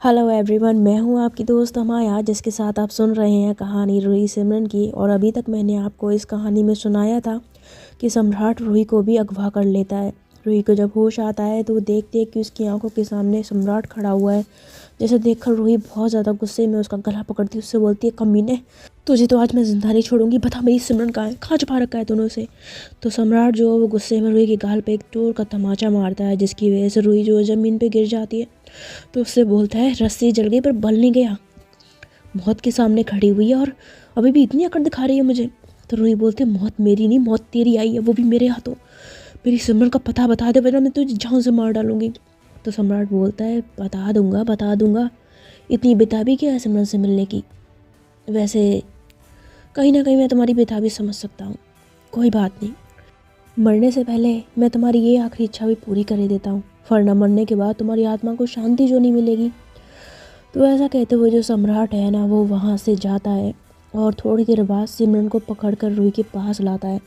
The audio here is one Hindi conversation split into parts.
हेलो एवरीवन, मैं हूं आपकी दोस्त अमाया, जिसके साथ आप सुन रहे हैं कहानी रूही सिमरन की। और अभी तक मैंने आपको इस कहानी में सुनाया था कि सम्राट रूही को भी अगवा कर लेता है। रूही को जब होश आता है तो वो देखती है कि उसकी आंखों के सामने सम्राट खड़ा हुआ है। जैसे देखकर रूही बहुत ज़्यादा गुस्से में उसका गला पकड़ती है, उससे बोलती है, कमीने, तुझे तो आज मैं जिंदा नहीं छोड़ूंगी, बता मेरी सिमरन कहाँ है, कहाँ छुपा रखा है तूने उसे। तो सम्राट जो है वो गुस्से में रूही के गाल पे एक जोर का तमाचा मारता है, जिसकी वजह से रूही जो है ज़मीन पे गिर जाती है। तो उससे बोलता है, रस्सी जल गई पर बल नहीं गया, मौत के सामने खड़ी हुई है और अभी भी इतनी अकड़ दिखा रही है मुझे। तो रूही बोलती है, मौत मेरी नहीं, मौत तेरी आई है, वो भी मेरे हाथों। मेरी सिमरन का पता बता दे वरना मैं तुझे जान से मार डालूंगी। तो सम्राट बोलता है, बता दूंगा, इतनी बेताबी क्या है सिमरन से मिलने की। वैसे कहीं ना कहीं मैं तुम्हारी बेताबी समझ सकता हूँ, कोई बात नहीं, मरने से पहले मैं तुम्हारी ये आखिरी इच्छा भी पूरी कर ही देता हूँ, वरना मरने के बाद तुम्हारी आत्मा को शांति जो नहीं मिलेगी। तो ऐसा कहते हुए जो सम्राट है ना, वो वहाँ से जाता है और थोड़ी देर बाद सिमरन को पकड़कर रूही के पास लाता है।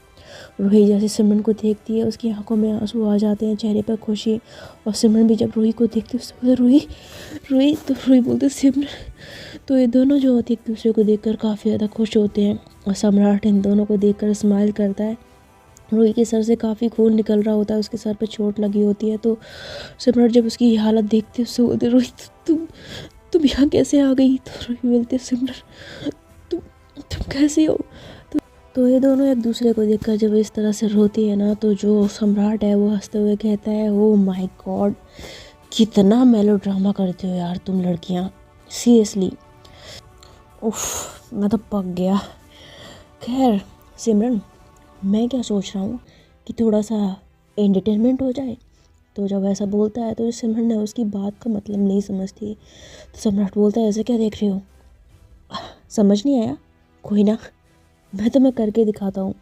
रूही जैसे सिमरन को देखती है, उसकी आंखों में आंसू आ जाते हैं, चेहरे पर खुशी। और सिमरन भी जब रूही को देखती है, उससे बोलती, रूही रूही। तो रूही बोलती, सिमरन। तो ये दोनों जो होते हैं एक दूसरे को देखकर काफ़ी ज़्यादा खुश होते हैं। और सम्राट इन दोनों को देखकर स्माइल करता है। रूही के सर से काफ़ी खून निकल रहा होता है, उसके सर पे चोट लगी होती है। तो सिमरन जब उसकी हालत देखती है, उससे बोलती, रूही तुम यहाँ कैसे आ गई। तो रूही बोलती है, सिमरन तुम कैसी हो। तो ये दोनों एक दूसरे को देखकर जब इस तरह से रोती है ना, तो जो सम्राट है वो हंसते हुए कहता है, ओ माय गॉड, कितना मेलोड्रामा करते हो यार तुम लड़कियाँ, सीरियसली। उफ, मैं तो पक गया। खैर सिमरन, मैं क्या सोच रहा हूँ कि थोड़ा सा एंटरटेनमेंट हो जाए। तो जब ऐसा बोलता है तो सिमरन ने उसकी बात का मतलब नहीं समझती। तो सम्राट बोलता है, ऐसे क्या देख रही हो, समझ नहीं आया, कोई ना, मैं तुम्हें करके दिखाता हूँ।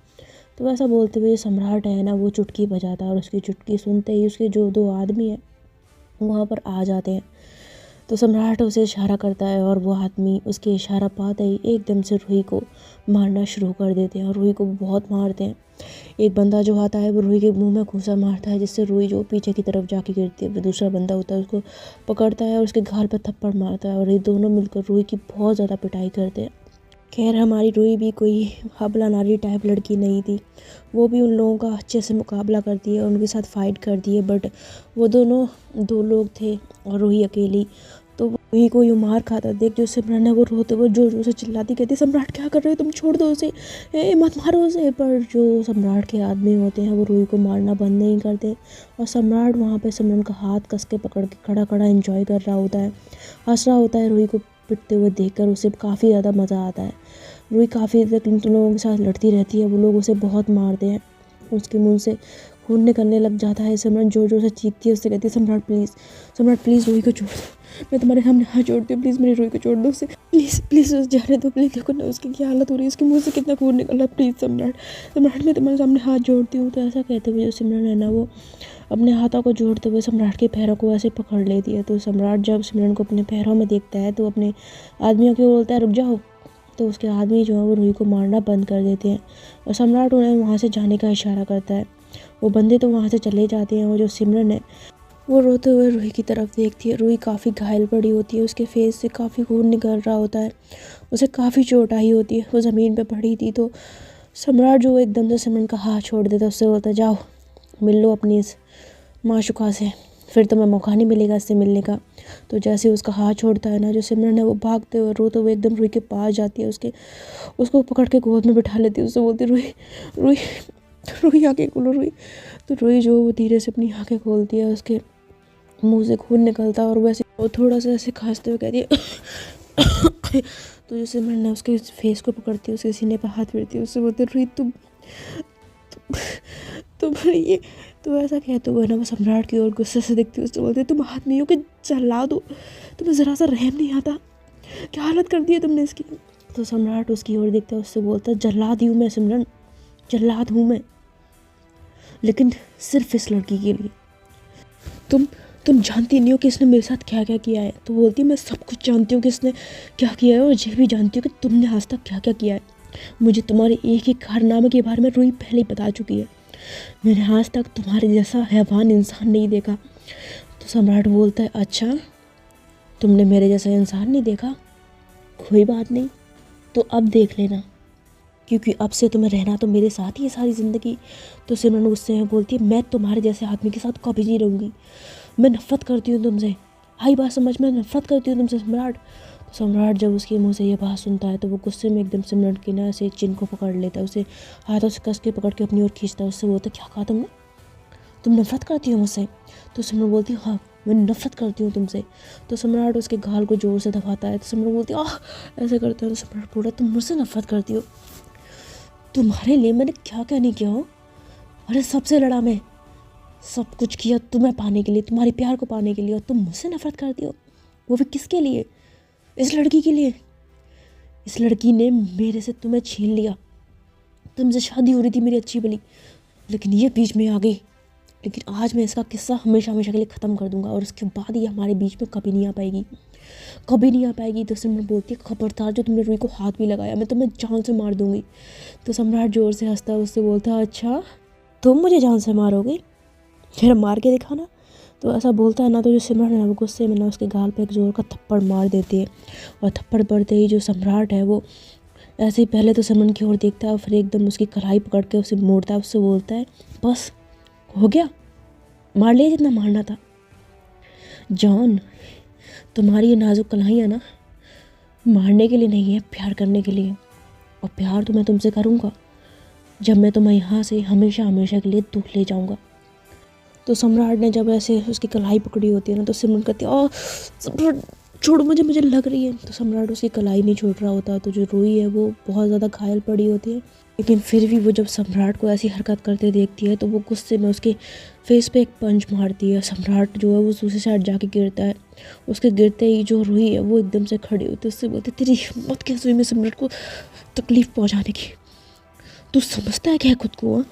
तो ऐसा बोलते हुए सम्राट है ना, वो चुटकी बजाता है और उसकी चुटकी सुनते ही उसके जो दो आदमी हैं वहाँ पर आ जाते हैं। तो सम्राट उसे इशारा करता है और वो आदमी उसके इशारा पाते ही एकदम से रूही को मारना शुरू कर देते हैं और रूही को बहुत मारते हैं। एक बंदा जो आता है वो रूही के मुंह में घूंसा मारता है, जिससे रूही जो पीछे की तरफ जाके गिरती है। फिर दूसरा बंदा होता है उसको पकड़ता है और उसके गाल पर थप्पड़ मारता है और ये दोनों मिलकर रूही की बहुत ज़्यादा पिटाई करते हैं। खैर हमारी रूही भी कोई हबला नारी टाइप लड़की नहीं थी, वो भी उन लोगों का अच्छे से मुकाबला करती है, उनके साथ फ़ाइट करती है। बट वो दोनों दो लोग थे और रूही अकेली। तो रूही को यूँ मार खाता देख जो सिमरन है वो रोते हुए जोर जोर से चिल्लाती, कहती, सम्राट क्या कर रहे हो तुम, छोड़ दो उसे, मत मारो उसे। पर जो सम्राट के आदमी होते हैं वो रूही को मारना बंद नहीं करते। और सम्राट वहाँ पे सिमरन का हाथ कस के पकड़ के खड़ा खड़ा एंजॉय कर रहा होता है, हंस रहा होता है। रूही को पिटते हुए देखकर उसे काफ़ी ज़्यादा मज़ा आता है। रूही काफ़ी तक इन लोगों के साथ लड़ती रहती है, वो लोग उसे बहुत मारते हैं, उसके मुंह से खून निकलने लग जाता है। सिमरन जोर जोर से चीखती है, उससे कहती है, सम्राट प्लीज़ रूही को छोड़ दो, मैं तुम्हारे सामने हाथ जोड़ती हूँ, प्लीज़ मेरी रूही को छोड़ दो, उससे प्लीज़ उसे जाने दो, प्लीज़। देखो ना उसकी क्या हालत हो रही है, उसके मुँह से कितना खून निकल रहा है, प्लीज़ सम्राट मैं तुम्हारे सामने हाथ जोड़ती हूँ। तो ऐसा कहते हुए जो सिमरन है ना, वो अपने हाथों को जोड़ते हुए सम्राट के पैरों को ऐसे पकड़ लेती है। तो सम्राट जब सिमरन को अपने पैरों में देखता है तो अपने आदमियों को बोलता है, रुक जाओ। तो उसके आदमी जो है वो रूही को मारना बंद कर देते हैं और सम्राट उन्हें वहाँ से जाने का इशारा करता है। वो बंदे तो वहाँ से चले जाते हैं और जो सिमरन है वो रोते हुए रूही की तरफ देखती है। रूही काफ़ी घायल पड़ी होती है, उसके फेस से काफ़ी खून निकल रहा होता है, उसे काफ़ी चोट आई होती है, वो ज़मीन पर पड़ी थी। तो सम्राट जो एकदम से सिमरन का हाथ छोड़ देता है, उससे बोलता है, जाओ मिल लो अपनी इस माशुका से, फिर तुम्हें मौका नहीं मिलेगा इससे मिलने का। तो जैसे उसका हाथ छोड़ता है ना, जो सिमरन है वो भागते हुए रोते हुए एकदम रूही के पास जाती है, उसको पकड़ के गोद में बिठा लेती है, उससे बोलती, रूही रूही रूही आंखें खोलो रूही। तो रूही जो वो धीरे से अपनी आंखें खोलती है, उसके मुंह से खून निकलता है और वैसे वो थोड़ा सा ऐसे खांसते हुए कहती है तो जो सिमरन है उसके फेस को पकड़ती है, उसके सीने पर हाथ फेरती है, उससे बोलती है, रूही तुम ये। तो ऐसा कहते हुए ना वो सम्राट की ओर गुस्से से देखती है, उससे बोलते, तुम आदमियों के जल्लाद हो, तुम्हें ज़रा सा रहम नहीं आता, क्या हालत कर दी है तुमने इसकी। तो सम्राट उसकी ओर देखता है, उससे बोलता है, जल्लाद हूँ मैं सिमरन, जल्लाद हूँ मैं, लेकिन सिर्फ इस लड़की के लिए। तुम जानती नहीं हो कि इसने मेरे साथ क्या क्या किया है। तो बोलती है, मैं सब कुछ जानती हूँ कि इसने क्या किया है और ये भी जानती हूँ कि तुमने आज तक क्या क्या किया है। मुझे तुम्हारे एक एक कारनामे के बारे में रूही पहले ही बता चुकी है, मैंने आज तक तुम्हारे जैसा हैवान इंसान नहीं देखा। तो सम्राट बोलता है, अच्छा तुमने मेरे जैसा इंसान नहीं देखा, कोई बात नहीं, तो अब देख लेना, क्योंकि अब से तुम्हें रहना तो मेरे साथ ही है सारी ज़िंदगी। तो सिमरन गुस्से में बोलती है, मैं तुम्हारे जैसे आदमी के साथ कभी नहीं रहूँगी, मैं नफ़रत करती हूँ तुमसे, आई बात समझ में, नफ़रत करती हूँ तुमसे सम्राट। तो सम्राट जब उसके मुंह से ये बात सुनता है तो वो गुस्से में एकदम सिमरन की ना से चिन को पकड़ लेता है, उसे हाथों से कस के पकड़ के अपनी ओर खींचता है। उससे बोलता है, क्या कहा तुमने, तुम नफ़रत करती हो मुझसे? तो सिमरन बोलती है, हाँ मैं नफ़रत करती हूँ तुमसे। तो सम्राट उसके गाल को ज़ोर से दबाता है। तो सिमरन बोलती है, आह, ऐसे करते हैं। तो सम्राट बोला, तुम मुझसे नफ़रत करती हो, तुम्हारे लिए मैंने क्या क्या नहीं किया हो, अरे सबसे लड़ा मैं, सब कुछ किया तुम्हें पाने के लिए, तुम्हारे प्यार को पाने के लिए, और तुम मुझसे नफ़रत करती हो, वो भी किसके लिए, इस लड़की के लिए। इस लड़की ने मेरे से तुम्हें छीन लिया, तुमसे शादी हो रही थी मेरी अच्छी भली, लेकिन ये बीच में आ गई। लेकिन आज मैं इसका किस्सा हमेशा हमेशा के लिए ख़त्म कर दूंगा, और उसके बाद ये हमारे बीच में कभी नहीं आ पाएगी, कभी नहीं आ पाएगी। तो सिमरन बोलती है, खबरदार जो तुमने रूही को हाथ भी लगाया, मैं तुम्हें जान से मार दूंगी। तो सम्राट ज़ोर से हंसता है, उससे बोलता है, अच्छा तुम मुझे जान से मारोगे, फिर मार के दिखाना। तो ऐसा बोलता है ना, तो जो सिमरन है वो गुस्से में ना उसके गाल पे एक जोर का थप्पड़ मार देती है। और थप्पड़ पड़ते ही जो सम्राट है वो ऐसे ही पहले तो सिमरन की ओर देखता है, और फिर एकदम उसकी कलाई पकड़ के उसे मोड़ता है, उससे बोलता है, बस हो गया, मार लिया जितना मारना था। जॉन, तुम्हारी ये नाजुक कलाई है ना, मारने के लिए नहीं है, प्यार करने के लिए। और प्यार तो मैं तुमसे करूँगा जब मैं तुम्हें यहाँ से हमेशा हमेशा के लिए दूर ले जाऊँगा। तो सम्राट ने जब ऐसे उसकी कलाई पकड़ी होती है ना, तो सिमरन कहती है, सम्राट छोड़ो मुझे, मुझे लग रही है। तो सम्राट उसकी कलाई नहीं छोड़ रहा होता। तो जो रूही है वो बहुत ज़्यादा घायल पड़ी होती है, लेकिन फिर भी वो जब सम्राट को ऐसी हरकत करते देखती है तो वो गुस्से में उसके फेस पे एक पंच मारती है। सम्राट जो है वो दूसरी साइड जाके गिरता है। उसके गिरते ही जो रूही है वो एकदम से खड़ी होती है, उससे बोलती, तेरी हिम्मत कैसे हुई मैं सम्राट को तकलीफ़ पहुँचाने की, तू समझता है क्या खुद को, हाँ?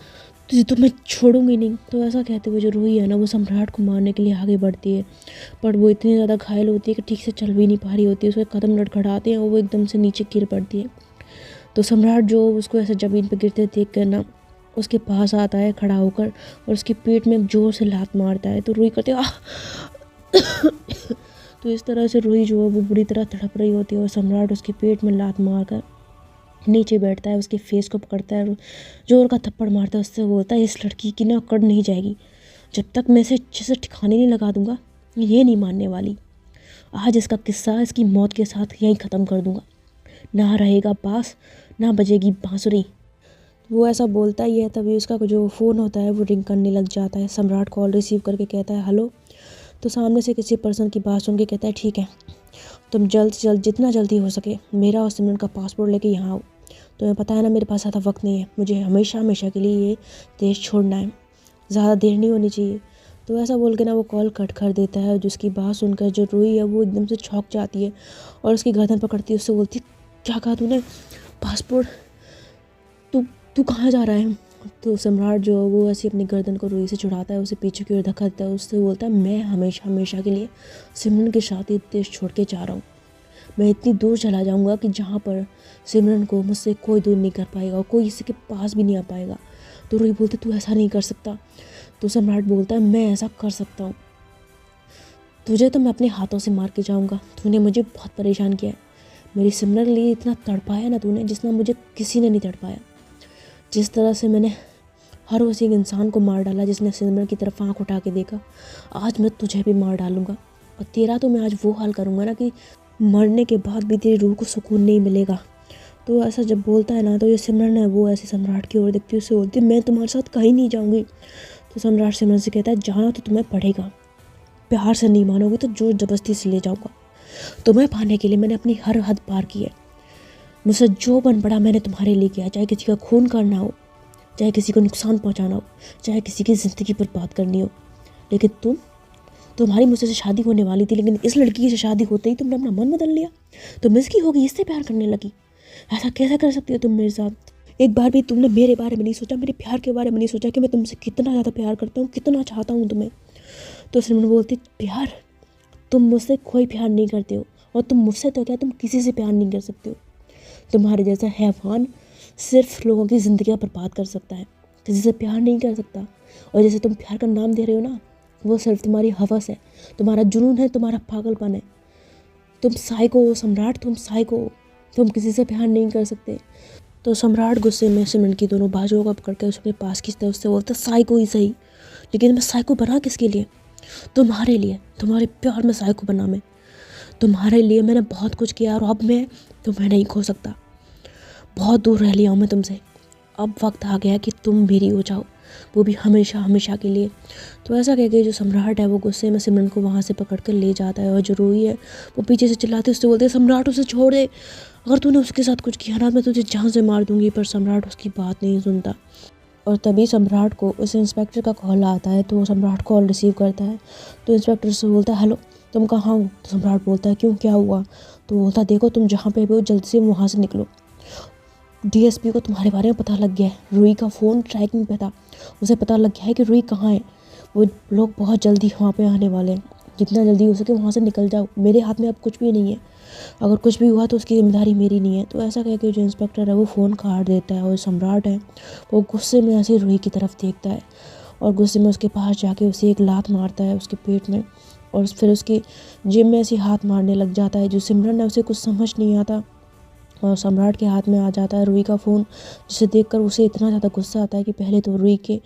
तुझे तो मैं छोड़ूंगी नहीं। तो ऐसा कहते हुए जो रूही है ना वो सम्राट को मारने के लिए आगे बढ़ती है, पर वो इतनी ज़्यादा घायल होती है कि ठीक से चल भी नहीं पा रही होती है। उसके कदम लड़खड़ाते हैं और वो एकदम से नीचे गिर पड़ती है। तो सम्राट जो उसको ऐसे ज़मीन पर गिरते देख कर ना उसके पास आता है खड़ा होकर, और उसके पेट में ज़ोर से लात मारता है। तो रूही कहते आह। तो इस तरह से रूही जो है वो बुरी तरह तड़प रही होती है, और सम्राट उसके पेट में लात मार कर नीचे बैठता है, उसके फेस को पकड़ता है, जोर का थप्पड़ मारता है, उससे बोलता है, इस लड़की की ना अकड़ नहीं जाएगी जब तक मैं इसे अच्छे से ठिकाने नहीं लगा दूंगा, ये नहीं मानने वाली। आज इसका किस्सा इसकी मौत के साथ यहीं ख़त्म कर दूंगा, ना रहेगा बांस ना बजेगी बांसुरी। वो ऐसा बोलता ही है, तभी उसका जो फ़ोन होता है वो रिंग करने लग जाता है। सम्राट कॉल रिसीव करके कहता है, हेलो। तो सामने से किसी पर्सन की बात सुन के कहता है, ठीक है, तुम जल्द से जल्द जितना जल्दी हो सके मेरा और सिमरन का पासपोर्ट लेके यहाँ आओ। तुम्हें पता है ना मेरे पास ज़्यादा वक्त नहीं है, मुझे हमेशा हमेशा के लिए ये देश छोड़ना है, ज़्यादा देर नहीं होनी चाहिए। तो ऐसा बोल के ना वो कॉल कट कर देता है। जिसकी बात सुनकर जो रूही है वो एकदम से चौंक जाती है और उसकी गर्दन पकड़ती है, उससे बोलती, क्या कहा तूने, पासपोर्ट, तू तू कहाँ जा रहा है? तो सम्राट जो है वो ऐसे अपनी गर्दन को रूही से छुड़ाता है, उसे पीछे की ओर धकेलता है, उससे बोलता है, मैं हमेशा हमेशा के लिए सिमरन के साथ ये देश छोड़ के जा रहा हूँ। मैं इतनी दूर चला जाऊँगा कि जहाँ पर सिमरन को मुझसे कोई दूर नहीं कर पाएगा और कोई इसके पास भी नहीं आ पाएगा। तो रूही बोलती, तू ऐसा नहीं कर सकता। तो सम्राट बोलता है, मैं ऐसा कर सकता हूँ, तुझे तो मैं अपने हाथों से मार के जाऊँगा। तूने मुझे बहुत परेशान किया है, मेरी सिमरन के लिए इतना तड़पाया ना तूने, जितना मुझे किसी ने नहीं तड़पाया। जिस तरह से मैंने हर उस एक इंसान को मार डाला जिसने सिमरन की तरफ आँख उठा के देखा, आज मैं तुझे भी मार डालूँगा। और तेरा तो मैं आज वो हाल करूँगा ना कि मरने के बाद भी तेरी रूह को सुकून नहीं मिलेगा। तो ऐसा जब बोलता है ना, तो ये सिमरन है वो ऐसे सम्राट की ओर देखती है, उससे बोलती है, मैं तुम्हारे साथ कहीं नहीं जाऊँगी। तो सम्राट सिमरन से कहता है, जाना तो तुम्हें पड़ेगा, प्यार से नहीं मानोगी तो जोर जबरदस्ती से ले जाऊँगा। तुम्हें पाने के लिए मैंने अपनी हर हद पार की है, मुझसे जो बन पड़ा मैंने तुम्हारे लिए किया, चाहे किसी का खून करना हो, चाहे किसी को नुकसान पहुँचाना हो, चाहे किसी की ज़िंदगी बर्बाद करनी हो। लेकिन तुम्हारी मुझसे शादी होने वाली थी, लेकिन इस लड़की से शादी होते ही तुमने अपना मन बदल लिया, तुम इसकी होगी, इससे प्यार करने लगी। ऐसा कैसे कर सकती हो तुम मेरे साथ? एक बार भी तुमने मेरे बारे में नहीं सोचा, मेरे प्यार के बारे में नहीं सोचा कि मैं तुमसे कितना ज़्यादा प्यार करता हूँ, कितना चाहता हूँ तुम्हें। तो सिमरन बोलती, प्यार, तुम मुझसे कोई प्यार नहीं करते हो, और तुम मुझसे तो क्या, तुम किसी से प्यार नहीं कर सकते हो। तुम्हारे जैसा हैवान सिर्फ लोगों की ज़िंदगियाँ बर्बाद कर सकता है, किसी से प्यार नहीं कर सकता। और जैसे तुम प्यार का नाम दे रहे हो ना, वो सिर्फ तुम्हारी हवस है, तुम्हारा जुनून है, तुम्हारा पागलपन है। तुम साइको हो सम्राट, तुम साइको हो, तुम किसी से प्यार नहीं कर सकते। तो सम्राट गुस्से में सिमरन की दोनों बाजुओं को पकड़ कर उसके पास खींचता है, उससे बोलता साइको ही सही, लेकिन मैं साइको बना किसके लिए? तुम्हारे लिए, तुम्हारे प्यार में साइको बना मैं। तुम्हारे लिए मैंने बहुत कुछ किया और अब मैं तुम्हें नहीं खो सकता। बहुत दूर रह लिया हूँ मैं तुमसे, अब वक्त आ गया कि तुम मेरी हो जाओ, वो भी हमेशा हमेशा के लिए। तो ऐसा कह के जो सम्राट है वो गुस्से में सिमरन को वहाँ से पकड़ कर ले जाता है, और जो रूही है वो पीछे से चिल्लाते उससे बोलते सम्राट उसे छोड़ दे, अगर तूने उसके साथ कुछ किया ना मैं तुझे जान से मार दूंगी। पर सम्राट उसकी बात नहीं सुनता। और तभी सम्राट को उस इंस्पेक्टर का कॉल आता है, तो वो सम्राट कॉल रिसीव करता है। तो इंस्पेक्टर से बोलता है हेलो तुम कहाँ हो? तो सम्राट बोलता है क्यों, क्या हुआ? तो बोलता है देखो तुम जहाँ पे हो जल्दी से वहाँ से निकलो, डीएसपी को तुम्हारे बारे में पता लग गया है, रूही का फ़ोन ट्रैकिंग पे था, उसे पता लग गया है कि रूही कहाँ है। वो लोग बहुत जल्दी वहाँ पे आने वाले हैं, जितना जल्दी हो सके वहाँ से निकल जाओ, मेरे हाथ में अब कुछ भी नहीं है, अगर कुछ भी हुआ तो उसकी जिम्मेदारी मेरी नहीं है। तो ऐसा कह के जो इंस्पेक्टर है वो फ़ोन काट देता है, और सम्राट है वो गुस्से में ऐसे रूही की तरफ देखता है, और गुस्से में उसके पास जाके उसे एक लात मारता है उसके पेट में, और फिर उसकी जिम में ऐसे हाथ मारने लग जाता है। जो सिमरन है उसे कुछ समझ नहीं आता, और सम्राट के हाथ में आ जाता है रूही का फ़ोन, जिसे देखकर उसे इतना ज़्यादा गुस्सा आता है कि पहले तो रूही के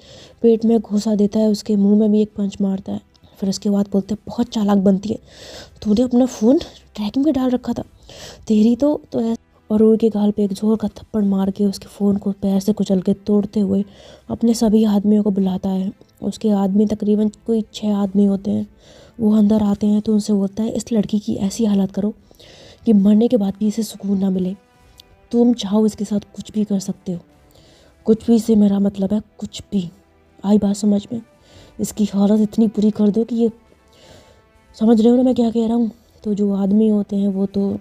पेट में घुसा देता है, उसके मुंह में भी एक पंच मारता है। फिर उसके बाद बोलते हैं बहुत चालाक बनती है, तूने अपना फ़ोन ट्रैकिंग पे डाल रखा था, तेरी तो ऐसा। और रूही के गाल पे एक जोर का थप्पड़ मार के उसके फ़ोन को पैर से कुचल के तोड़ते हुए अपने सभी आदमियों को बुलाता है। उसके आदमी तकरीबन कोई 6 आदमी होते हैं। वो अंदर आते हैं तो उनसे बोलता है इस लड़की की ऐसी हालत करो कि मरने के बाद भी इसे सुकून ना मिले, तुम चाहो इसके साथ कुछ भी कर सकते हो, कुछ भी से मेरा मतलब है कुछ भी। आई बात समझ में? इसकी हालत इतनी बुरी कर दो कि ये, समझ रहे हो ना मैं क्या कह रहा हूँ? तो जो आदमी होते हैं वो तो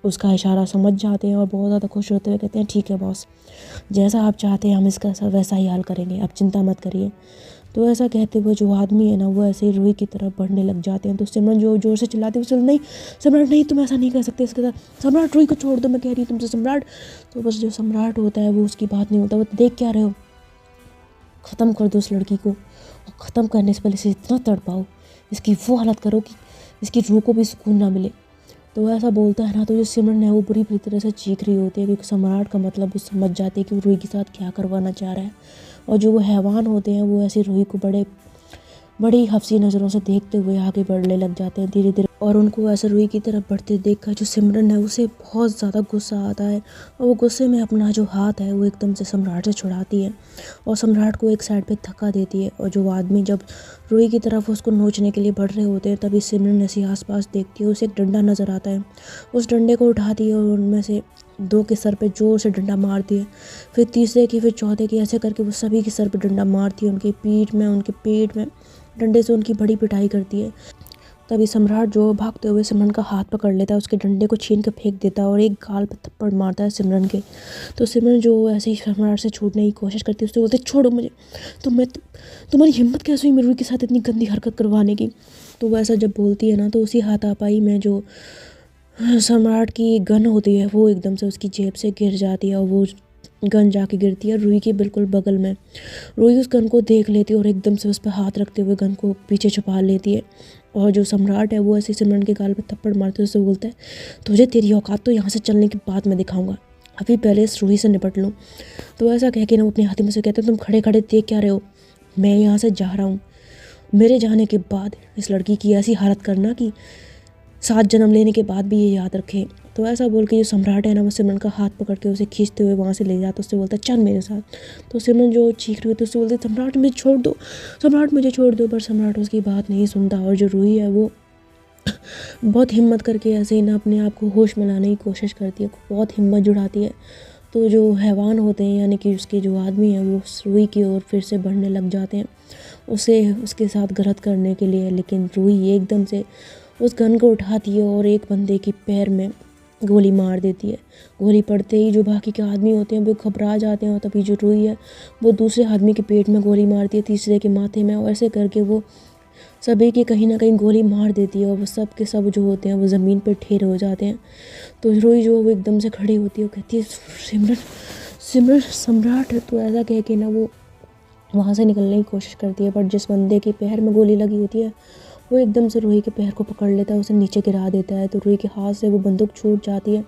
उसका इशारा समझ जाते हैं और बहुत ज़्यादा खुश होते हुए कहते हैं ठीक है बॉस, जैसा आप चाहते हैं हम इसका सब वैसा ही हाल करेंगे, आप चिंता मत करिए। तो ऐसा कहते हुए जो आदमी है ना वो ऐसे ही रूही की तरफ बढ़ने लग जाते हैं। तो सिमरन जो जोर से चिल्लाती है नहीं सम्राट नहीं, तुम ऐसा नहीं कर सकते इसके साथ, सम्राट रूही को छोड़ दो, मैं कह रही हूँ तुमसे सम्राट। तो बस जो सम्राट होता है वो उसकी बात नहीं होता, वो देख क्या रहे हो, ख़त्म कर दो इस लड़की को, ख़त्म करने से पहले इसे इतना तड़पाओ, इसकी वो हालत करो कि इसकी रूह को भी सुकून ना मिले। तो ऐसा बोलता है ना, तो जो सिमरन है वो बुरी बुरी तरह से चीख रही होती है, क्योंकि सम्राट का मतलब वो समझ जाती है कि वो रूही के साथ क्या करवाना चाह रहा है। और जो वो हैवान होते हैं वो ऐसे रूही को बड़ी हफ्सी नज़रों से देखते हुए आगे बढ़ने लग जाते हैं धीरे धीरे। और उनको ऐसे रूही की तरफ बढ़ते देखकर जो सिमरन है उसे बहुत ज़्यादा गुस्सा आता है, और वो गुस्से में अपना जो हाथ है वो एकदम से सम्राट से छुड़ाती है और सम्राट को एक साइड पे धक्का देती है। और जो आदमी जब रूही की तरफ उसको नोचने के लिए बढ़ रहे होते हैं तभी सिमरन ऐसी आसपास देखती है, उसे एक डंडा नज़र आता है, उस डंडे को उठाती है और उनमें से 2 के सर पे जोर से डंडा मारती है, फिर तीसरे की, फिर चौथे की, ऐसे करके वो सभी के सर पे डंडा मारती है, उनकी पीठ में, उनके पेट में डंडे से उनकी बड़ी पिटाई करती है। तभी सम्राट जो भागते हुए सिमरन का हाथ पकड़ लेता है, उसके डंडे को छीन कर फेंक देता है और एक गाल पर थप्पड़ मारता है सिमरन के। तो सिमरन जो ऐसे ही सम्राट से छूटने की कोशिश करती है, उससे बोलते छोड़ो मुझे, तो मैं तुम्हारी हिम्मत कैसे हुई मेरे के साथ इतनी गंदी हरकत करवाने की। तो वो ऐसा जब बोलती है ना तो उसी हाथापाई में जो सम्राट की गन होती है वो एकदम से उसकी जेब से गिर जाती है, और वो गन जाके गिरती है रूही के बिल्कुल बगल में। रूही उस गन को देख लेती है और एकदम से उस पर हाथ रखते हुए गन को पीछे छुपा लेती है। और जो सम्राट है वो ऐसे सिमरन के गाल पर थप्पड़ मारते हुए उससे बोलता है तुझे तेरी औकात तो यहाँ से चलने के बाद मैं दिखाऊंगा, अभी पहले इस रूही से निपट लूँ। तो ऐसा कह के ना वो अपने हाथी में से कहते हैं तुम खड़े खड़े देख क्या रहे हो, मैं यहाँ से जा रहा हूँ, मेरे जाने के बाद इस लड़की की ऐसी हालत करना कि 7 जन्म लेने के बाद भी ये याद रखे। तो ऐसा बोल के जो सम्राट है ना वो सिमरन का हाथ पकड़ के उसे खींचते हुए वहाँ से ले जाता, उससे बोलता चल मेरे साथ। तो सिमरन जो चीख रही होती है उससे बोलते सम्राट मुझे छोड़ दो, सम्राट मुझे छोड़ दो। पर सम्राट उसकी बात नहीं सुनता, और जो रूही है वो बहुत हिम्मत करके ऐसे ही ना अपने आप को होश में लाने की कोशिश करती है, बहुत हिम्मत जुटाती है। तो जो हैवान होते हैं यानी कि उसके जो आदमी हैं वो रूही की ओर फिर से बढ़ने लग जाते हैं उसे उसके साथ गलत करने के लिए, लेकिन रूही एकदम से उस गन को उठाती है और एक बंदे के पैर में गोली मार देती है। गोली पड़ते ही जो बाकी के आदमी होते हैं वो घबरा जाते हैं, और तभी जो रूही है वो दूसरे आदमी के पेट में गोली मारती है, तीसरे के माथे में, और ऐसे करके वो सभी की कहीं ना कहीं गोली मार देती है, और वो सब के सब जो होते हैं वो ज़मीन पर ढेर हो जाते हैं। तो रूही जो वो एकदम से खड़ी होती है, वो कहती है सिमरन सिमरन सम्राट है। तो ऐसा कह के ना वो वहाँ से निकलने की कोशिश करती है, पर जिस बंदे के पैर में गोली लगी होती है वो एकदम से रूही के पैर को पकड़ लेता है, उसे नीचे गिरा देता है। तो रूही के हाथ से वो बंदूक छूट जाती है,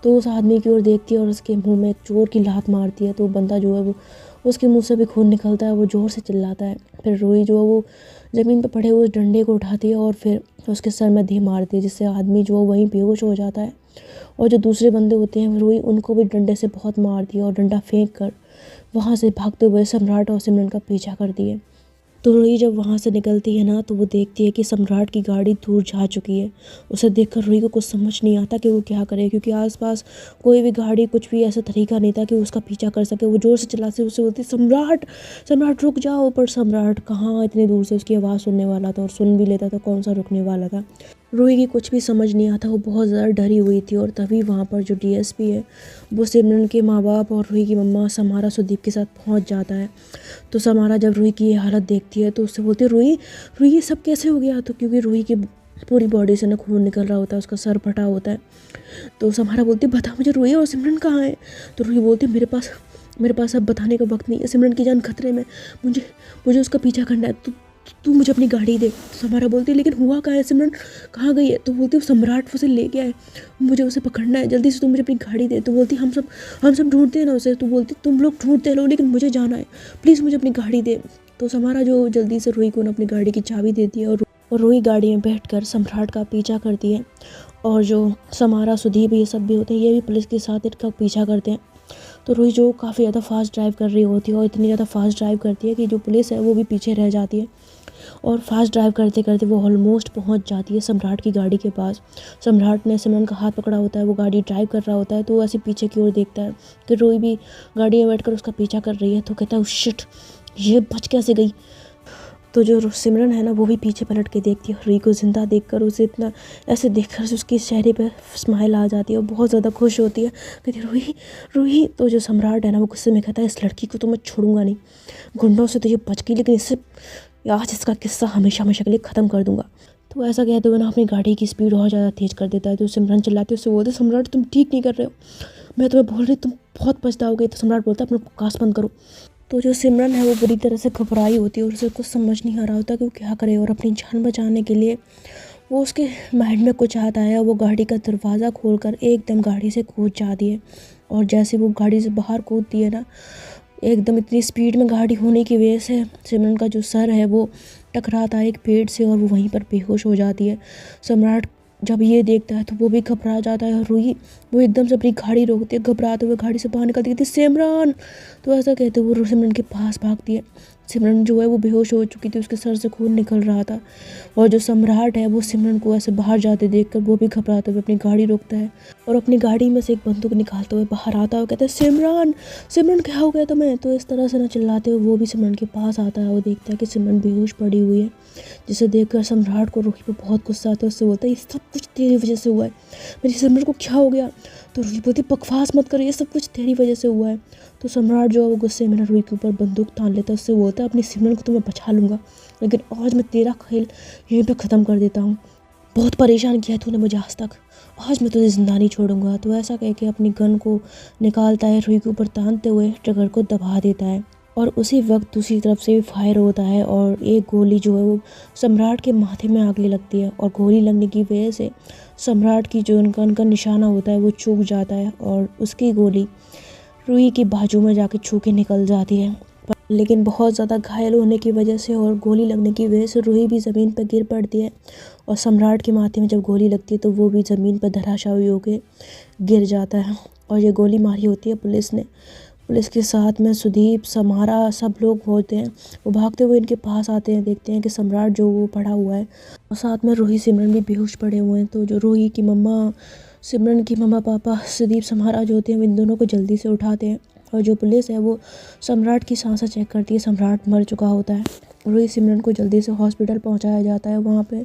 तो उस आदमी की ओर देखती है और उसके मुंह में एक जोर की लात मारती है। तो बंदा जो है वो, उसके मुंह से भी खून निकलता है, वो ज़ोर से चिल्लाता है। फिर रूही जो है वो ज़मीन पर पड़े हुए डंडे को उठाती है और फिर उसके सर में धी मारती है, जिससे आदमी जो है वहीं बेहोश हो जाता है। और जो दूसरे बंदे होते हैं रूही उनको भी डंडे से बहुत मारती है और डंडा फेंक कर वहाँ से भागते हुए सम्राट और सिमरन का पीछा करती है। तो रूही जब वहाँ से निकलती है ना, तो वो देखती है कि सम्राट की गाड़ी दूर जा चुकी है। उसे देखकर रूही को कुछ समझ नहीं आता कि वो क्या करे, क्योंकि आसपास कोई भी गाड़ी, कुछ भी ऐसा तरीका नहीं था कि उसका पीछा कर सके। वो ज़ोर से चिल्लाती है, उससे बोलती सम्राट, सम्राट रुक जाओ। पर सम्राट कहाँ इतनी दूर से उसकी आवाज़ सुनने वाला था, और सुन भी लेता तो कौन सा रुकने वाला था। रूही की कुछ भी समझ नहीं आता, वो बहुत ज़्यादा डरी हुई थी। और तभी वहाँ पर जो डीएसपी है वो सिमरन के माँ बाप और रूही की मम्मा समारा सुदीप के साथ पहुँच जाता है। तो समारा जब रूही की ये हालत देखती है तो उससे बोलती है रूही, रूही ये सब कैसे हो गया। तो क्योंकि रूही की पूरी बॉडी से ना खून निकल रहा होता है, उसका सर फटा होता है। तो समारा बोलती है बता मुझे रूही और सिमरन कहाँ है। तो रूही बोलती है मेरे पास अब बताने का वक्त नहीं है, सिमरन की जान खतरे में, मुझे उसका पीछा करना है। तू मुझे अपनी गाड़ी दे। समारा बोलती है लेकिन हुआ कहाँ है, सिमरन कहाँ गई है। तो बोलती है सम्राट उसे ले गया है, मुझे उसे पकड़ना है, जल्दी से तू मुझे अपनी गाड़ी दे। तो बोलती हम सब ढूंढते हैं ना उसे। तो बोलती तुम लोग ढूंढते रहो लेकिन मुझे जाना है, प्लीज़ मुझे अपनी गाड़ी दे। तो समारा जो जल्दी से रूही को अपनी गाड़ी की चाबी देती है और रूही गाड़ी में बैठकर सम्राट का पीछा करती है। और जो समारा सुदीप ये सब भी होते हैं, ये भी पुलिस के साथ इनका पीछा करते हैं। तो रूही जो काफ़ी ज़्यादा फास्ट ड्राइव कर रही होती है और इतनी ज़्यादा फास्ट ड्राइव करती है कि जो पुलिस है वो भी पीछे रह जाती है। और फास्ट ड्राइव करते करते वो ऑलमोस्ट पहुंच जाती है सम्राट की गाड़ी के पास। सम्राट ने सिमरन का हाथ पकड़ा होता है, वो गाड़ी ड्राइव कर रहा होता है। तो वो ऐसे पीछे की ओर देखता है कि रूही भी गाड़ी में बैठकर उसका पीछा कर रही है। तो कहता है शिट, ये बच कैसे गई। तो जो सिमरन है ना, वो भी पीछे पलट के देखती है रूही को ज़िंदा देखकर। उसे इतना ऐसे देखकर उसके चेहरे पर स्माइल आ जाती है और बहुत ज़्यादा खुश होती है, कहती है रूही रूही। तो जो सम्राट है ना, वो गुस्से में कहता है इस लड़की को तो मैं छोड़ूंगा नहीं, गुंडों से तो ये बच गई लेकिन इससे आज इसका किस्सा हमेशा हमेशा के लिए ख़त्म कर दूंगा। तो ऐसा कहते हुए ना अपनी गाड़ी की स्पीड और ज़्यादा तेज़ कर देता है। तो सिमरन चिल्लाती है, उससे बोलते सम्राट तुम ठीक नहीं कर रहे हो, मैं तुम्हें बोल रही तुम बहुत पछताओगे। तो सम्राट बोलता है अपना बकवास बंद करो। तो जो सिमरन है वो बुरी तरह से घबराई होती है और उसे कुछ समझ नहीं आ रहा होता कि वो क्या करे। और अपनी जान बचाने के लिए वो उसके माइंड में कुछ आता है, वो गाड़ी का दरवाज़ा खोलकर एकदम गाड़ी से कूद जाती है। और जैसे वो गाड़ी से बाहर कूदती है ना, एकदम इतनी स्पीड में गाड़ी होने की वजह से सिमरन का जो सर है वो टकराता है एक पेड़ से और वो वहीं पर बेहोश हो जाती है। सम्राट जब ये देखता है तो वो भी घबरा जाता है और रूही वो एकदम से अपनी गाड़ी रोकती है, घबराते हुए गाड़ी से बाहर निकलती है, सिमरन। तो ऐसा कहते हुए वो सिमरन के पास भागती है। सिमरन जो है वो बेहोश हो चुकी थी, उसके सर से खून निकल रहा था। और जो सम्राट है वो सिमरन को ऐसे बाहर जाते देखकर वो भी घबराते हुए अपनी गाड़ी रोकता है और अपनी गाड़ी में से एक बंदूक निकालते हुए बाहर आता है और कहता है सिमरन, सिमरन क्या हो गया तुम्हें। तो इस तरह से ना चिल्लाते हुए वो भी सिमरन के पास आता है और देखता है कि सिमरन बेहोश पड़ी हुई है, जिसे देखकर सम्राट को रूही पर बहुत गुस्सा आता है। उससे बोलता है ये सब कुछ तेरी वजह से हुआ है, मेरी सिमरन को क्या हो गया। तो रूही बोलती बकवास मत कर, ये सब कुछ तेरी वजह से हुआ है। तो सम्राट जो है वो गुस्से में रूही के ऊपर बंदूक तान लेता है, उससे बोलता है अपनी सिमरन को तो मैं बचा लूँगा, लेकिन आज मैं तेरा खेल यहीं पे ख़त्म कर देता हूँ। बहुत परेशान किया तूने मुझे आज तक, आज मैं तुझे जिंदा नहीं छोड़ूंगा। तो ऐसा कह के अपनी गन को निकालता है, रूही के ऊपर तानते हुए ट्रिगर को दबा देता है। और उसी वक्त दूसरी तरफ से भी फायर होता है और एक गोली जो है वो सम्राट के माथे में आगे लगती है और गोली लगने की वजह से सम्राट की जो गन का निशाना होता है वो चूक जाता है और उसकी गोली रूही की बाजू में जाके छू के निकल जाती है। लेकिन बहुत ज़्यादा घायल होने की वजह से और गोली लगने की वजह से रूही भी ज़मीन पर गिर पड़ती है और सम्राट के माथे में जब गोली लगती है तो वो भी ज़मीन पर धराशायी होकर गिर जाता है। और ये गोली मारी होती है पुलिस ने। पुलिस के साथ में सुदीप, समारा सब लोग होते हैं। वो भागते हुए इनके पास आते हैं, देखते हैं कि सम्राट जो वो पड़ा हुआ है और साथ में रूही सिमरन भी बेहोश पड़े हुए हैं। तो जो रूही की मम्मा, सिमरन की मम्मा पापा, सुदीप, समारा जो होते हैं वो इन दोनों को जल्दी से उठाते हैं। और जो पुलिस है वो सम्राट की सांसें चेक करती है, सम्राट मर चुका होता है। रूही सिमरन को जल्दी से हॉस्पिटल पहुंचाया जाता है। वहाँ पे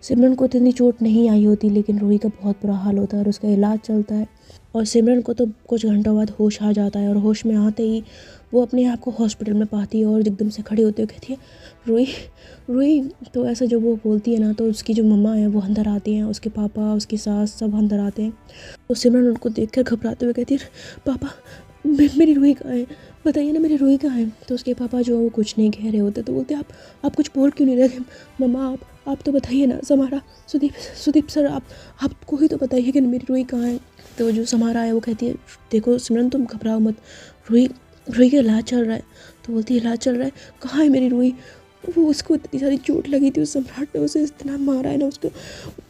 सिमरन को इतनी चोट नहीं आई होती, लेकिन रूही का बहुत बुरा हाल होता है और उसका इलाज चलता है। और सिमरन को तो कुछ घंटों बाद होश आ जाता है और होश में आते ही वो अपने आप को हॉस्पिटल में पाती है और एकदम से खड़ी होती है, कहती है रूही, रूही। तो ऐसा जब वो बोलती है ना तो उसकी जो मम्मा है वो अंदर आती हैं, उसके पापा, उसकी सास सब अंदर आते हैं। तो सिमरन उनको देख कर घबराते हुए कहती है पापा, मेरी रूही कहाँ है, बताइए ना मेरी रूही कहाँ है। तो उसके पापा जो है वो कुछ नहीं कह रहे होते। तो बोलते आप कुछ बोल क्यों नहीं रहे थे। मम्मा आप तो बताइए ना समारा, सुदीप सर आपको ही तो बताइए कि मेरी रूही कहाँ है। तो जो समारा है वो कहती है देखो सिमरन तुम घबराओ मत, रूही का इलाज चल रहा है। तो बोलती है इलाज चल रहा है, कहाँ है मेरी रूही, वो उसको इतनी सारी चोट लगी थी, उस सम्राट ने उसे इतना मारा है ना उसको,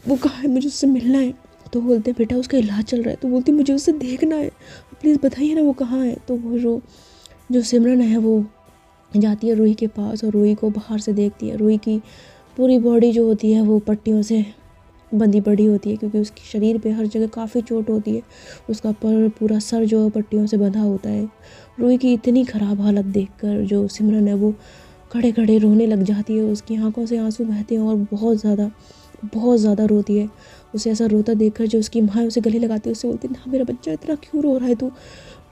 वो कहाँ है, मुझे उससे मिलना है। तो बोलते हैं बेटा उसका इलाज चल रहा है। तो बोलती मुझे उससे देखना है, प्लीज़ बताइए ना वो कहाँ है। तो वो जो सिमरन है वो जाती है रूही के पास और रूही को बाहर से देखती है। रूही की पूरी बॉडी जो होती है वो पट्टियों से बंधी पड़ी होती है, क्योंकि उसके शरीर पे हर जगह काफ़ी चोट होती है। उसका पूरा सर जो है पट्टियों से बंधा होता है। रूही की इतनी ख़राब हालत देखकर जो सिमरन है वो खड़े खड़े रोने लग जाती है। उसकी आंखों से आंसू बहते हैं और बहुत ज़्यादा रोती है। उसे ऐसा रोता देखकर जो उसकी माँ उसे गले लगाती है, उससे बोलती है ना मेरा बच्चा इतना क्यों रो रहा है तू,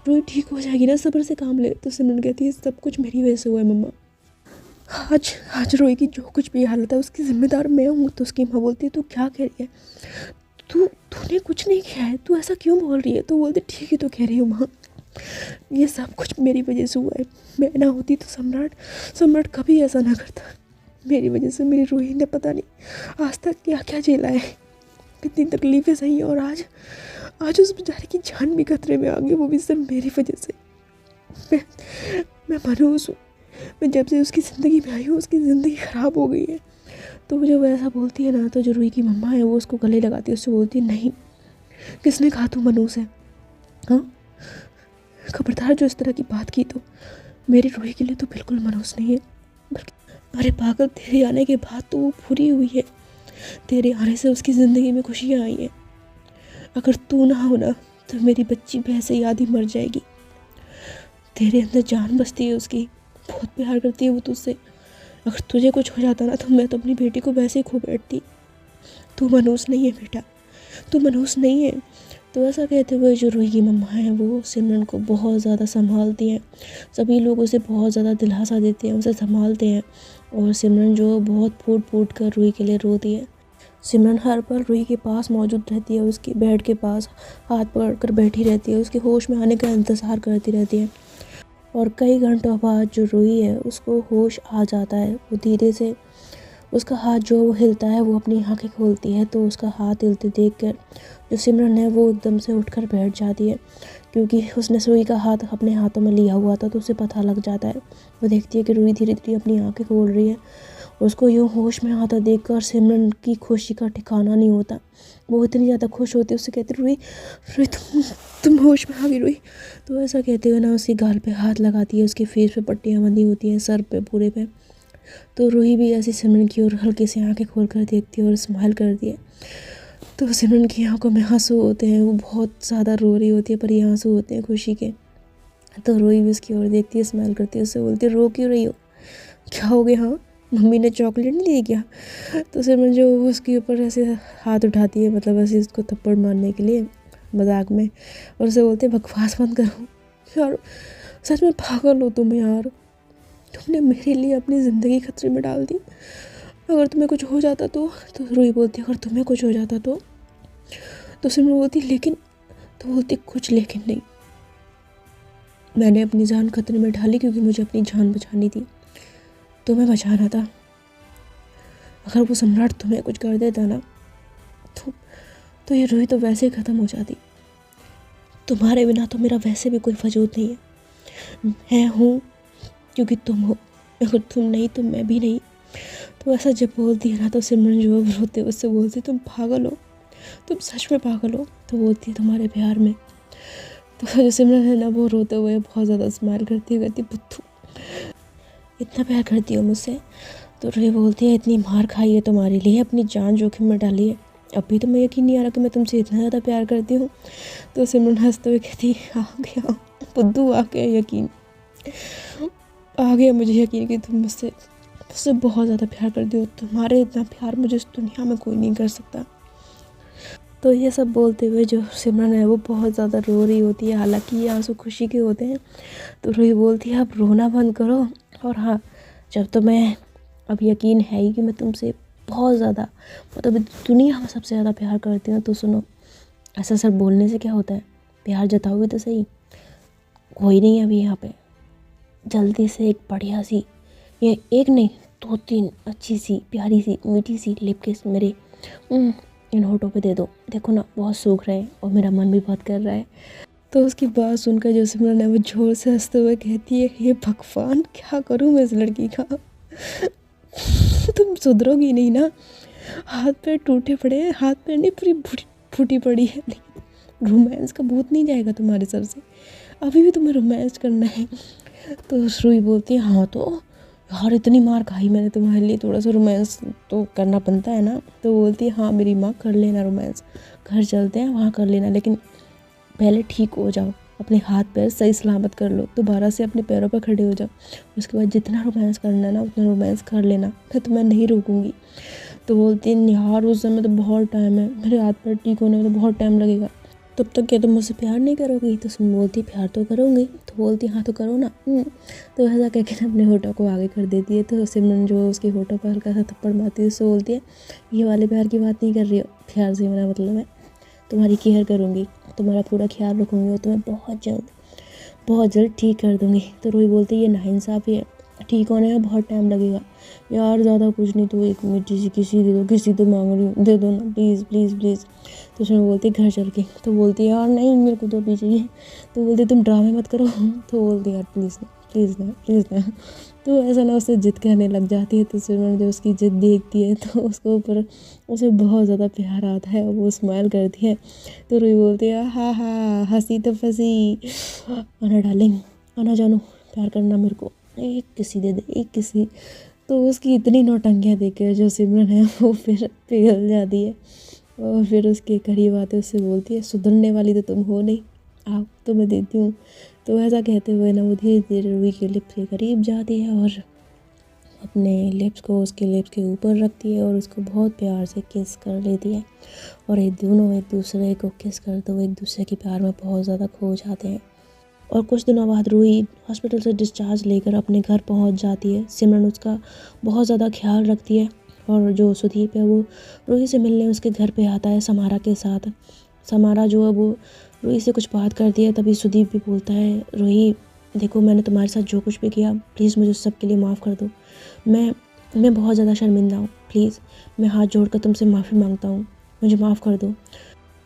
रूही ठीक हो जाएगी ना, सब्र से काम ले। तो सिमरन कहती है सब कुछ मेरी वजह से हुआ है मम्मा, आज रोही की जो कुछ भी हालत है उसकी जिम्मेदार मैं हूँ। तो उसकी माँ बोलती है तू क्या कह रही है, तूने कुछ नहीं किया है, तू ऐसा क्यों बोल रही है। तो बोलती ठीक है तो कह रही हूँ माँ, ये सब कुछ मेरी वजह से हुआ है, मैं ना होती तो सम्राट कभी ऐसा ना करता। मेरी वजह से मेरी रूही ने पता नहीं आज तक क्या क्या झेला है, कितनी तकलीफ़ें सही हैं, और आज उस बेचारे की जान भी खतरे में आ गई, वो भी सिर्फ मेरी वजह से। मैं मनहूस हूँ, मैं जब से उसकी ज़िंदगी में आई हूँ उसकी ज़िंदगी ख़राब हो गई है। तो जब वो ऐसा बोलती है ना तो जो रूही की मम्मा है वो उसको गले लगाती है, उससे बोलती है नहीं, किसने कहा तू मनहूस है, हाँ खबरदार जो इस तरह की बात की तो मेरी रूही के लिए तो बिल्कुल मनहूस नहीं है। अरे पागल, तेरे आने के बाद तो वो पूरी हुई है, तेरे आने से उसकी ज़िंदगी में खुशियाँ आई हैं। अगर तू ना हो ना तो मेरी बच्ची भी ऐसे याद ही मर जाएगी। तेरे अंदर जान बसती है उसकी, बहुत प्यार करती है वो तुझसे। अगर तुझे कुछ हो जाता ना तो मैं तो अपनी बेटी को वैसे ही खो बैठती। तू मनहूस नहीं है बेटा, तू मनहूस नहीं है। तो ऐसा कहते हुए जो रूही की मम्मा है वो सिमरन को बहुत ज़्यादा संभालती हैं। सभी लोग उसे बहुत ज़्यादा दिलासा देते हैं, उसे संभालते हैं, और सिमरन जो बहुत फूट फूट कर रूही के लिए रोती है। सिमरन हर पल रूही के पास मौजूद रहती है, उसके बेड के पास हाथ पकड़ कर बैठी रहती है, उसके होश में आने का इंतज़ार करती रहती है। और कई घंटों बाद जो रूही है उसको होश आ जाता है। वो धीरे से उसका हाथ जो वो हिलता है, वो अपनी आंखें खोलती है तो उसका हाथ हिलते देखकर जो सिमरन है वो एकदम से उठकर बैठ जाती है, क्योंकि उसने रूही का हाथ अपने हाथों में लिया हुआ था तो उसे पता लग जाता है। वो देखती है कि रूही धीरे धीरे अपनी आंखें खोल रही है। उसको यूँ होश में आता देखकर सिमरन की खुशी का ठिकाना नहीं होता। वो इतनी ज़्यादा खुश होती है, उससे कहती रूही रूही तुम होश में आ गई रूही। तो ऐसा कहते हुए ना उसकी गाल पे हाथ लगाती है, उसके फेस पे पट्टियाँ बंधी होती हैं, सर पे पूरे पे। तो रूही भी ऐसी सिमरन की ओर हल्के से आंखें खोल कर देखती है और स्माइल करती है। तो सिमरन की आंखों में आंसू होते हैं, वो बहुत ज़्यादा रो रही होती है पर ये आंसू होते हैं खुशी के। तो रूही भी उसकी ओर देखती है, स्माइल करती है, उससे बोलती है रो क्यों रही हो, क्या हो गया, हाँ मम्मी ने चॉकलेट नहीं दी क्या। तो सिमरन जो उसके ऊपर ऐसे हाथ उठाती है, मतलब ऐसे उसको थप्पड़ मारने के लिए मजाक में, और उसे बोलते हैं बकवास बंद करो यार, सच में पागल हो तुम यार, तुमने मेरे लिए अपनी ज़िंदगी खतरे में डाल दी। अगर तुम्हें कुछ हो जाता तो रूही बोलती अगर तुम्हें कुछ हो जाता तो सिमरन बोलती लेकिन, तो बोलती कुछ लेकिन नहीं, मैंने अपनी जान खतरे में डाली क्योंकि मुझे अपनी जान बचानी थी, तुम्हें बचाना था। अगर वो सम्राट तुम्हें कुछ कर देता ना तो ये रूही तो वैसे ही ख़त्म हो जाती। तुम्हारे बिना तो मेरा वैसे भी कोई वजूद नहीं है, मैं हूँ क्योंकि तुम हो, अगर तुम नहीं तो मैं भी नहीं। तो ऐसा जब बोलती है ना तो सिमरन जो है रोते उससे बोलती तुम पागल हो, तुम सच में पागल हो। तो बोलती है तुम्हारे प्यार में। तो जो सिमरन है ना वो रोते हुए बहुत ज़्यादा स्माइल करती है, कहती बुद्धू इतना प्यार करती हो मुझसे। तो रूही बोलती है इतनी मार खाई है तुम्हारे लिए, अपनी जान जोखिम में डाली है, अभी तो मैं यकीन नहीं आ रहा कि मैं तुमसे इतना ज़्यादा प्यार करती हूँ। तो सिमरन हंसते हुए कहती आ गया बुद्धू, आ गया यकीन, आ गया मुझे यकीन कि तुम मुझसे बहुत ज़्यादा प्यार करती हो, तुम्हारे इतना प्यार मुझे इस दुनिया में कोई नहीं कर सकता। तो ये सब बोलते हुए जो सिमरन है वो बहुत ज़्यादा रो रही होती है, हालांकि ये आंसू खुशी के होते हैं। तो रूही बोलती है अब रोना बंद करो, और हाँ जब तुम्हें अब यकीन है ही कि मैं तुमसे बहुत ज़्यादा, मतलब दुनिया में सबसे ज़्यादा प्यार करती हूँ, तो सुनो ऐसा सब बोलने से क्या होता है, प्यार जताओगे तो सही, कोई नहीं है अभी यहाँ पे, जल्दी से एक बढ़िया सी, ये एक नहीं 2-3 अच्छी सी प्यारी सी मीठी सी लिप किस मेरे इन होठों पे दे दो। देखो ना बहुत सूख रहे हैं और मेरा मन भी बहुत कर रहा है। तो उसकी बात सुनकर जो सिमरन है वो जोर से हंसते हुए कहती है, हे भगवान क्या करूँ मैं इस लड़की का। तुम सुधरोगी नहीं ना, हाथ पैर टूटे पड़े हैं, हाथ पैर नहीं पूरी फूटी पड़ी है, लेकिन रोमांस का भूत नहीं जाएगा तुम्हारे सर से, अभी भी तुम्हें रोमांस करना है। तो रुई बोलती है, हाँ तो यार इतनी मार खाई मैंने तुम्हारे लिए, थोड़ा सा रोमांस तो करना बनता है ना। तो बोलती है, हाँ मेरी माँ कर लेना रोमांस, घर चलते हैं वहाँ कर लेना, लेकिन पहले ठीक हो जाओ, अपने हाथ पैर सही सलामत कर लो, दोबारा से अपने पैरों पर खड़े हो जाओ, उसके बाद जितना रोमांस करना है ना उतना रोमांस कर लेना, मैं तुम्हें नहीं रोकूंगी। तो बोलती है, यार उस समय तो बहुत टाइम है, मेरे हाथ पैर ठीक होने में तो बहुत टाइम लगेगा, तब तक क्या तुम मुझसे प्यार नहीं करोगी। तो सुन बोलती, प्यार तो करूँगी। तो बोलती, हाँ तो करो ना। तो ऐसा कह के ना अपने होठों को आगे कर देती है। तो सिमरन जो उसके होठों पर हल्का सा थप्पड़ मारती है, उससे बोलती है, ये वाले प्यार की बात नहीं कर रही हो, प्यार से मेरा मतलब है तुम्हारी केयर करूँगी, तुम्हारा पूरा ख्याल रखूँगी और तुम्हें बहुत जल्द ठीक कर दूँगी। तो रूही बोलती है, ये नाइंसाफ़ी है, ठीक होने में बहुत टाइम लगेगा यार, ज़्यादा कुछ नहीं तो एक मीठी सी किसी दे दो, किसी तो मांग रही हूँ, दे दो ना प्लीज़ प्लीज़ प्लीज़। तो उसमें बोलती है, घर चल के। तो बोलती है, यार नहीं मेरे को तो अभी चाहिए। तो बोलती तुम ड्रामे मत करो। तो बोलती यार प्लीज़ ना प्लीज़ ना प्लीज़ ना। तो ऐसा ना उससे जिद करने लग जाती है। तो सिमरन जब उसकी जिद देखती है तो उसको ऊपर उसे बहुत ज़्यादा प्यार आता है, वो स्माइल करती है। तो रूही बोलती है, हाँ हाँ हंसी तो फंसी, आना डार्लिंग आना जानू, प्यार करना मेरे को, एक किसी दे दे एक किसी। तो उसकी इतनी नौटंकियाँ देकर जो सिमरन है वो फिर पिघल जाती है और फिर उसके करीब आते उससे बोलती है, सुधरने वाली तो तुम हो नहीं, आओ तो मैं देती हूँ। तो ऐसा कहते हुए ना वो धीरे धीरे रूही के लिप्स के करीब जाती है और अपने लिप्स को उसके लिप्स के ऊपर रखती है और उसको बहुत प्यार से किस कर लेती है। और ये दोनों एक दूसरे को किस करते हुए एक दूसरे के प्यार में बहुत ज़्यादा खो जाते हैं। और कुछ दिनों बाद रूही हॉस्पिटल से डिस्चार्ज लेकर अपने घर पहुंच जाती है। सिमरन उसका बहुत ज़्यादा ख्याल रखती है और जो सुदीप है वो रूही से मिलने उसके घर पे आता है समारा के साथ। समारा जो है वो रूही से कुछ बात करती है, तभी सुदीप भी बोलता है, रूही देखो मैंने तुम्हारे साथ जो कुछ भी किया प्लीज़ मुझे उस सब के लिए माफ़ कर दो, मैं बहुत ज़्यादा शर्मिंदा हूँ, प्लीज़ मैं हाथ जोड़कर तुमसे माफ़ी मांगता हूँ, मुझे माफ़ कर दो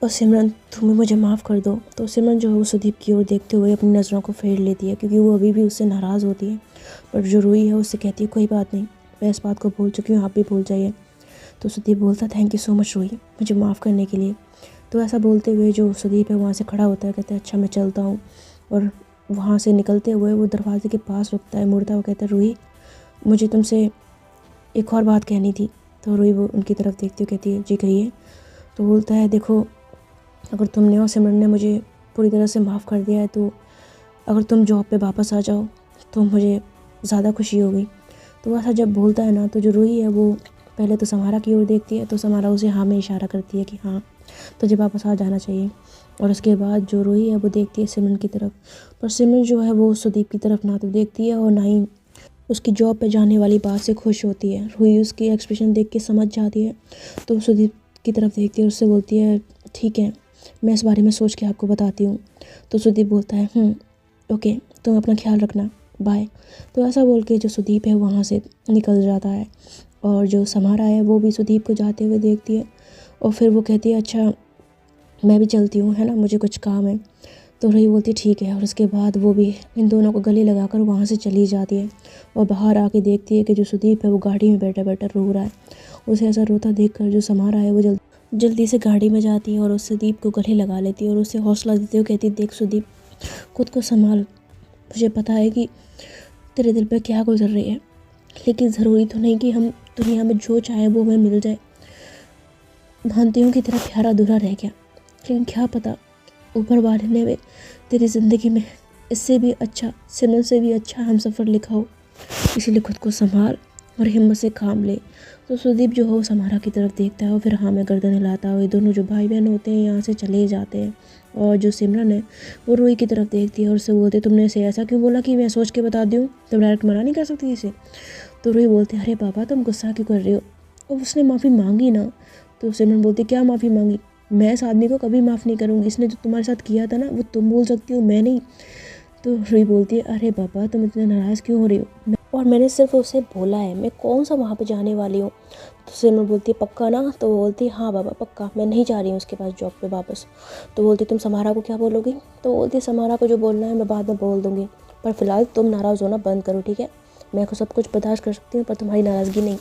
और सिमरन तुम्हें मुझे माफ़ कर दो। तो सिमरन जो है वो सुदीप की ओर देखते हुए अपनी नज़रों को फेर लेती है, क्योंकि वो अभी भी उससे नाराज़ होती है। पर जो रूही है उससे कहती है, कोई बात नहीं, मैं इस बात को भूल चुकी हूँ, आप भी भूल जाइए। तो सुदीप बोलता, thank you so much Ruhi मुझे माफ़ करने के लिए। तो ऐसा बोलते हुए जो सुदीप है वहाँ से खड़ा होता है, कहता है, अच्छा मैं चलता हूँ। और वहाँ से निकलते हुए वो दरवाजे के पास रुकता है, मुड़ता हुआ कहता है, रूही मुझे तुमसे एक और बात कहनी थी। तो रूही वो उनकी तरफ देखती हुई कहती है, जी कहिए। तो बोलता है, देखो अगर तुमने और सिमरन ने मुझे पूरी तरह से माफ़ कर दिया है तो अगर तुम जॉब पे वापस आ जाओ तो मुझे ज़्यादा खुशी होगी। तो ऐसा जब बोलता है ना तो जो रूही है वो पहले तो समारा की ओर देखती है, तो समारा उसे हाँ में इशारा करती है कि हाँ तुझे वापस आ जाना चाहिए। और उसके बाद जो रूही है वो देखती है सिमरन की तरफ, पर सिमरन जो है वो सुदीप की तरफ ना तो देखती है और ना ही उसकी जॉब पे जाने वाली बात से खुश होती है। रूही उसकी एक्सप्रेशन देख के समझ जाती है, तो सुदीप की तरफ देखती है और उससे बोलती है, ठीक है मैं इस बारे में सोच के आपको बताती हूँ। तो सुदीप बोलता है, ओके तुम अपना ख्याल रखना, बाय। तो ऐसा बोल के जो सुदीप है वहाँ से निकल जाता है और जो समारा है वो भी सुदीप को जाते हुए देखती है और फिर वो कहती है, अच्छा मैं भी चलती हूँ, है ना मुझे कुछ काम है। तो रूही बोलती ठीक है और उसके बाद वो भी इन दोनों को गले लगाकर वहाँ से चली जाती है और बाहर आके देखती है कि जो सुदीप है वो गाड़ी में बैठा बैठा रो रहा है। उसे ऐसा रोता देखकर जो समारा है वो जल्दी से गाड़ी में जाती है और उस सुदीप को गले लगा लेती है और उसे हौसला देती हुए कहती, देख सुदीप खुद को संभाल, मुझे पता है कि तेरे दिल पर क्या गुजर रही है, लेकिन ज़रूरी तो नहीं कि हम दुनिया में जो चाहे वो हमें मिल जाए। मानती हूँ कि तेरा प्यार अधूरा रह गया, लेकिन क्या पता ऊपर वाले ने तेरी ज़िंदगी में इससे भी अच्छा, सिमरन से भी अच्छा हम सफ़र लिखा हो, इसीलिए खुद को संभाल और हिम्मत से काम ले। तो सुदीप जो है वो समारा की तरफ देखता है और फिर हाँ में गर्दन हिलाता है। ये दोनों जो भाई बहन होते हैं यहाँ से चले जाते हैं और जो सिमरन है वो रूही की तरफ देखती है और उससे बोलते, तुमने इसे ऐसा क्यों बोला कि मैं सोच के बता दूँ, तुम डायरेक्ट मना नहीं कर सकती इसे। तो रूही बोलती है, अरे पापा तुम गुस्सा क्यों कर रहे हो, और उसने माफ़ी मांगी ना। तो सिमरन बोलती, क्या माफ़ी मांगी, मैं इस आदमी को कभी माफ़ नहीं करूँगी, इसने जो तुम्हारे साथ किया था ना वो तुम बोल सकती हो, मैं नहीं। तो रूही बोलती है, अरे बाबा तुम इतने नाराज़ क्यों हो रही हो, और मैंने सिर्फ उसे बोला है, मैं कौन सा वहाँ पे जाने वाली हूँ। तो सिमरन बोलती है, पक्का ना। तो वो बोलती है, हाँ बाबा पक्का, मैं नहीं जा रही हूँ उसके पास जॉब पे वापस। तो बोलती, तुम समारा को क्या बोलोगी। तो बोलती है, समारा को जो बोलना है मैं बाद में बोल दूँगी, पर फिलहाल तुम नाराज़ होना बंद करो, ठीक है। मैं को सब कुछ बर्दाश्त कर सकती हूँ पर तुम्हारी नाराज़गी नहीं।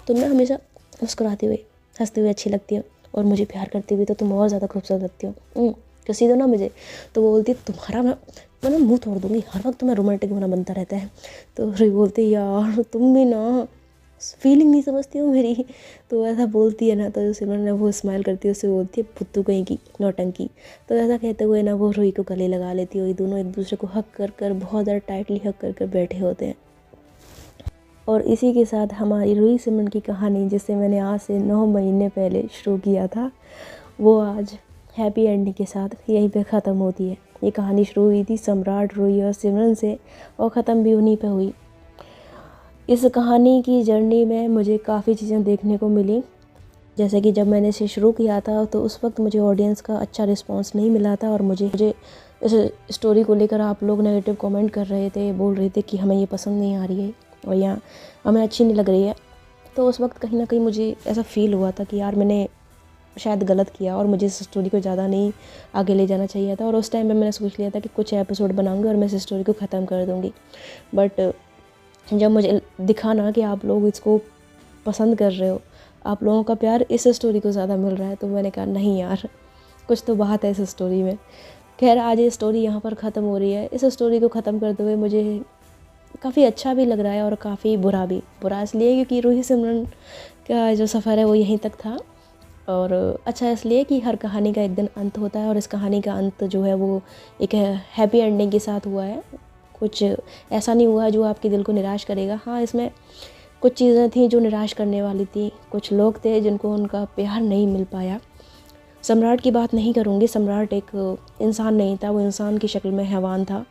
तुम ना हमेशा मुस्कुराते हुए हंसते हुए अच्छी लगती हो, और मुझे प्यार करती हुई तो तुम और ज़्यादा खूबसूरत लगती हो, कसी दो ना मुझे। तो वो बोलती है, तुम्हारा मैं ना मुँह तोड़ दूँगी, हर वक्त तुम्हें रोमांटिक होना बनता रहता है। तो रूही बोलती है, यार तुम भी ना फीलिंग नहीं समझती हो मेरी। तो ऐसा बोलती है ना, तो सिमरन ने वो स्माइल करती है, उससे बोलती है, फुद्दू कहीं की नौटंकी। तो ऐसा कहते हुए ना वो रूही को गले लगा लेती है, ये दोनों एक दूसरे को हक कर कर बहुत ज़्यादा टाइटली हक कर कर बैठे होते हैं। और इसी के साथ हमारी रूही सिमरन की कहानी, जिसे मैंने आज से 9 महीने पहले शुरू किया था, वो आज हैप्पी एंडिंग के साथ यहीं पे ख़त्म होती है। ये कहानी शुरू हुई थी सम्राट, रूही और सिमरन से, और ख़त्म भी उन्हीं पे हुई। इस कहानी की जर्नी में मुझे काफ़ी चीज़ें देखने को मिली। जैसे कि जब मैंने इसे शुरू किया था तो उस वक्त मुझे ऑडियंस का अच्छा रिस्पांस नहीं मिला था, और मुझे इस स्टोरी को लेकर आप लोग नेगेटिव कमेंट कर रहे थे, बोल रहे थे कि हमें ये पसंद नहीं आ रही है और या हमें अच्छी नहीं लग रही है। तो उस वक्त कहीं ना कहीं मुझे ऐसा फ़ील हुआ था कि यार मैंने शायद गलत किया, और मुझे इस स्टोरी को ज़्यादा नहीं आगे ले जाना चाहिए था। और उस टाइम में मैंने सोच लिया था कि कुछ एपिसोड बनाऊंगी और मैं इस स्टोरी को ख़त्म कर दूँगी। बट जब मुझे दिखा ना कि आप लोग इसको पसंद कर रहे हो, आप लोगों का प्यार इस स्टोरी को ज़्यादा मिल रहा है, तो मैंने कहा नहीं यार, कुछ तो बात है इस स्टोरी में। खैर आज ये स्टोरी यहाँ पर ख़त्म हो रही है। इस स्टोरी को ख़त्म करते हुए मुझे काफ़ी अच्छा भी लग रहा है और काफ़ी बुरा भी। बुरा इसलिए क्योंकि रूही सिमरन का जो सफ़र है वो यहीं तक था, और अच्छा इसलिए कि हर कहानी का एक दिन अंत होता है, और इस कहानी का अंत जो है वो एक हैप्पी एंडिंग के साथ हुआ है। कुछ ऐसा नहीं हुआ जो आपके दिल को निराश करेगा। हाँ, इसमें कुछ चीज़ें थी जो निराश करने वाली थी, कुछ लोग थे जिनको उनका प्यार नहीं मिल पाया। सम्राट की बात नहीं करूँगी, सम्राट एक इंसान नहीं था, वो इंसान की शक्ल में हैवान था।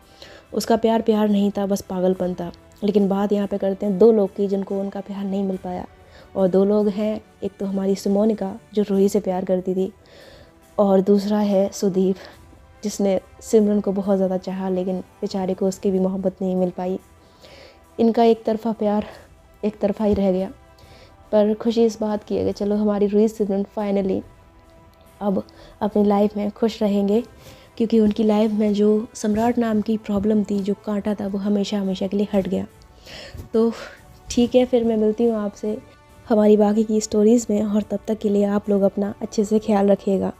उसका प्यार प्यार नहीं था, बस पागलपन था। लेकिन बात यहाँ पे करते हैं दो लोग की जिनको उनका प्यार नहीं मिल पाया, और दो लोग हैं, एक तो हमारी सिमोनिका जो रूही से प्यार करती थी, और दूसरा है सुदीप जिसने सिमरन को बहुत ज़्यादा चाहा, लेकिन बेचारे को उसकी भी मोहब्बत नहीं मिल पाई। इनका एक तरफ़ा प्यार एक तरफ़ा ही रह गया। पर खुशी इस बात की है कि चलो हमारी रूही सिमरन फाइनली अब अपनी लाइफ में खुश रहेंगे, क्योंकि उनकी लाइफ में जो सम्राट नाम की प्रॉब्लम थी, जो कांटा था, वो हमेशा हमेशा के लिए हट गया। तो ठीक है, फिर मैं मिलती हूँ आपसे हमारी बाकी की स्टोरीज़ में, और तब तक के लिए आप लोग अपना अच्छे से ख्याल रखिएगा।